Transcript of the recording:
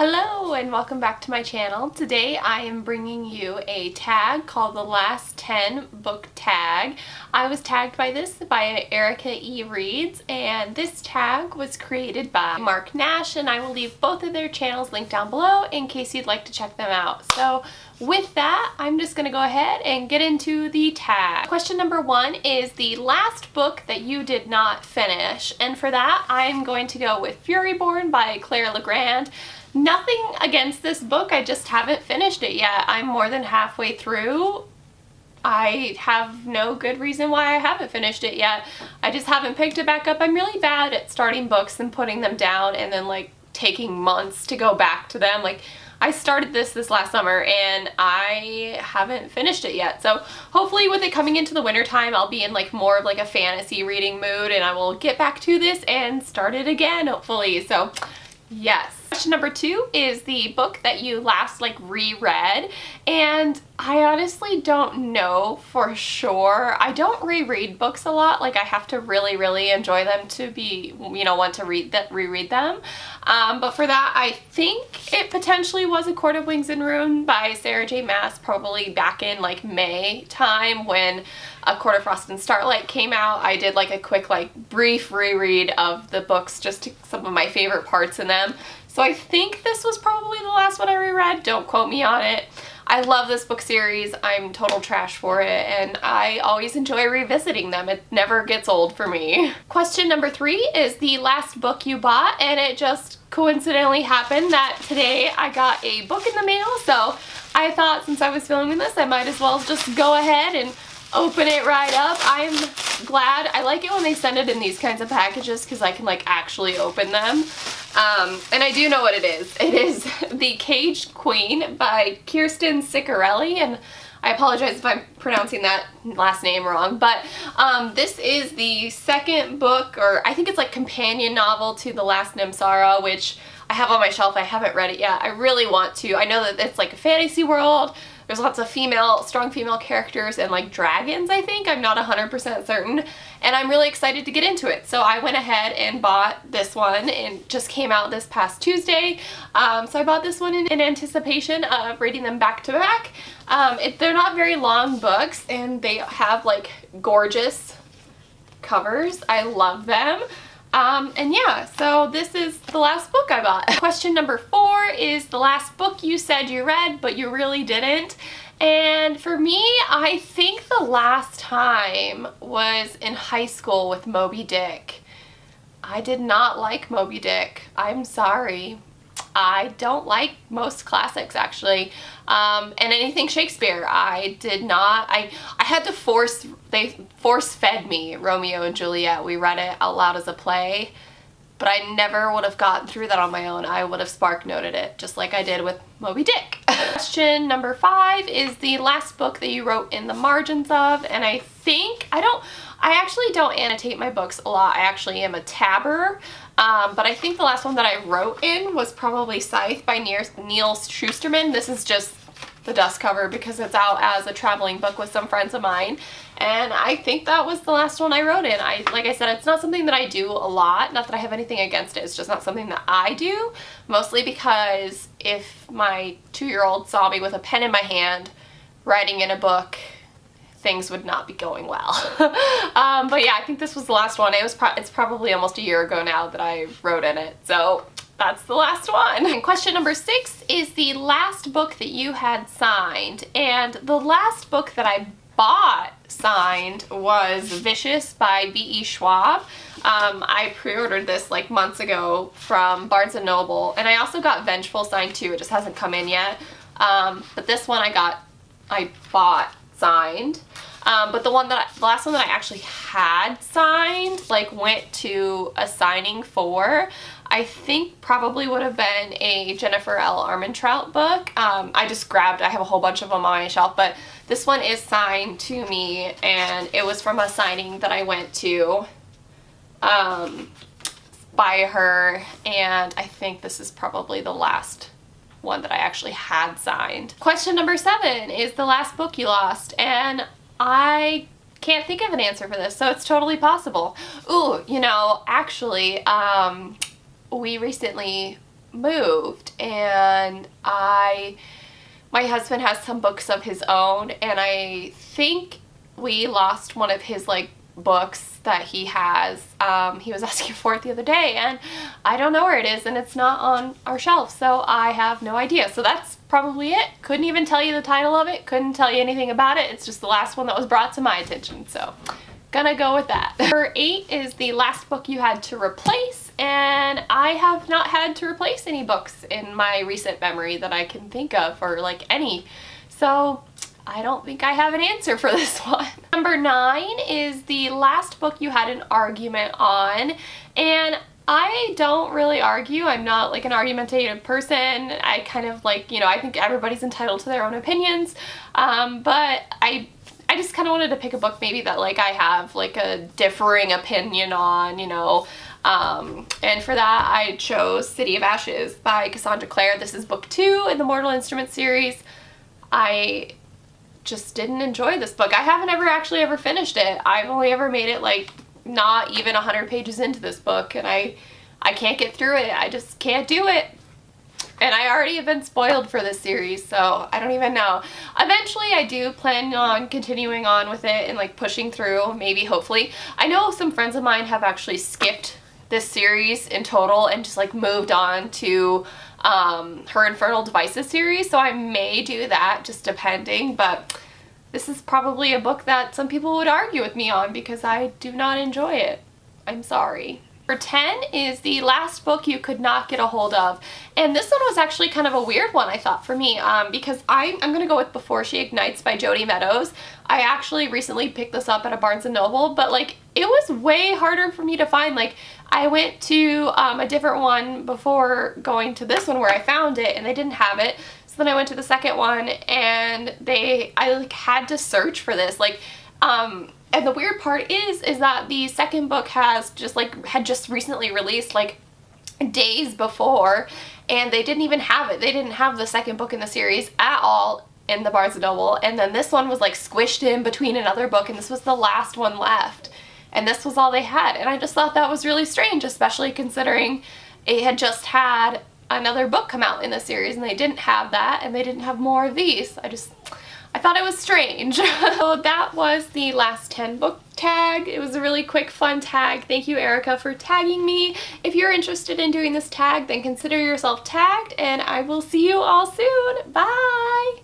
Hello and welcome back to my channel. Today I am bringing you a tag called the Last 10 Book Tag. I was tagged by this by Erica E. Reads, and this tag was created by Mark Nash, and I will leave both of their channels linked down below in case you'd like to check them out. So with that, I'm just going to go ahead and get into the tag. Question number 1 is the last book that you did not finish, and for that I'm going to go with Furyborn by Claire Legrand. Nothing against this book, I just haven't finished it yet. I'm more than halfway through. I have no good reason why I haven't finished it yet. I just haven't picked it back up. I'm really bad at starting books and putting them down and then like taking months to go back to them. Like I started this last summer and I haven't finished it yet. So hopefully with it coming into the winter time, I'll be in like more of like a fantasy reading mood and I will get back to this and start it again, hopefully. So yes. Question number 2 is the book that you last reread, and I honestly don't know for sure. I don't reread books a lot. Like I have to really enjoy them to be, want to reread them. But for that, I think it potentially was A Court of Wings and Ruin by Sarah J. Maas, probably back in like May time when A Court of Frost and Starlight came out. I did like a quick brief reread of the books, just to some of my favorite parts in them. So I think this was probably the last one I reread. Don't quote me on it. I love this book series. I'm total trash for it, and I always enjoy revisiting them. It never gets old for me. Question number 3 is the last book you bought, and it just coincidentally happened that today I got a book in the mail, so I thought since I was filming this, I might as well just go ahead and open it right up. I'm glad. I like it when they send it in these kinds of packages because I can actually open them. And I do know what it is. It is The Caged Queen by Kirsten Ciccarelli, and I apologize if I'm pronouncing that last name wrong, but this is the second book, or I think it's companion novel to The Last Namsara, which I have on my shelf. I haven't read it yet. I really want to. I know that it's a fantasy world. There's lots of strong female characters and dragons, I think. I'm not 100% certain. And I'm really excited to get into it. So I went ahead and bought this one, and just came out this past Tuesday. So I bought this one in anticipation of reading them back to back. They're not very long books, and they have gorgeous covers. I love them. And yeah, so this is the last book I bought. Question number 4 is the last book you said you read, but you really didn't. And for me, I think the last time was in high school with Moby Dick. I did not like Moby Dick. I'm sorry. I don't like most classics, actually, and anything Shakespeare. I did not. I had to they force-fed me Romeo and Juliet. We read it out loud as a play, but I never would have gotten through that on my own. I would have spark noted it, just like I did with Moby Dick. Question number 5 is the last book that you wrote in the margins of, and I actually don't annotate my books a lot. I actually am a tabber. But I think the last one that I wrote in was probably Scythe by Neal Shusterman. This is just the dust cover because it's out as a traveling book with some friends of mine. And I think that was the last one I wrote in. Like I said, it's not something that I do a lot. Not that I have anything against it. It's just not something that I do. Mostly because if my 2-year-old saw me with a pen in my hand writing in a book, things would not be going well. But yeah, I think this was the last one. It's probably almost a year ago now that I wrote in it. So that's the last one. And question number 6 is the last book that you had signed. And the last book that I bought signed was Vicious by B.E. Schwab. I pre-ordered this months ago from Barnes & Noble. And I also got Vengeful signed too. It just hasn't come in yet. But this one I bought signed. But the last one that I actually had signed, went to a signing for, I think probably would have been a Jennifer L. Armentrout book. I have a whole bunch of them on my shelf, but this one is signed to me, and it was from a signing that I went to by her, and I think this is probably the last one that I actually had signed. Question number 7 is the last book you lost, and I can't think of an answer for this, so it's totally possible. Ooh, actually, we recently moved, and my husband has some books of his own, and I think we lost one of his like books that he has. He was asking for it the other day, and I don't know where it is, and it's not on our shelf, so I have no idea. So that's probably it. Couldn't even tell you the title of it, couldn't tell you anything about it. It's just the last one that was brought to my attention, so gonna go with that. Number 8 is The Last Book You Had to Replace, and I have not had to replace any books in my recent memory that I can think of, or like any, so I don't think I have an answer for this one. Number 9 is The Last Book You Had an Argument On, and I don't really argue. I'm not like an argumentative person. I kind of like, you know, I think everybody's entitled to their own opinions, but I just kind of wanted to pick a book maybe that like I have like a differing opinion on, you know, and for that I chose City of Ashes by Cassandra Clare. This is book 2 in the Mortal Instruments series. I just didn't enjoy this book. I haven't ever finished it. I've only ever made it like not even 100 pages into this book, and I can't get through it. I just can't do it. And I already have been spoiled for this series, so I don't even know. Eventually I do plan on continuing on with it and like pushing through, maybe, hopefully. I know some friends of mine have actually skipped this series in total and just like moved on to her Infernal Devices series, so I may do that, just depending, but this is probably a book that some people would argue with me on because I do not enjoy it. I'm sorry. Number 10 is The Last Book You Could Not Get a Hold Of, and this one was actually kind of a weird one, I thought, for me, because I'm gonna go with Before She Ignites by Jodi Meadows. I actually recently picked this up at a Barnes & Noble, but like it was way harder for me to find. Like I went to a different one before going to this one where I found it and they didn't have it. So then I went to the second one and I like had to search for this. Like and the weird part is that the second book had just recently released like days before, and they didn't even have it. They didn't have the second book in the series at all in the Barnes & Noble, and then this one was like squished in between another book, and this was the last one left, and this was all they had. And I just thought that was really strange, especially considering it had just had another book come out in the series, and they didn't have that, and they didn't have more of these. I thought it was strange. So that was the last 10 book tag. It was a really quick, fun tag. Thank you, Erica, for tagging me. If you're interested in doing this tag, then consider yourself tagged, and I will see you all soon. Bye!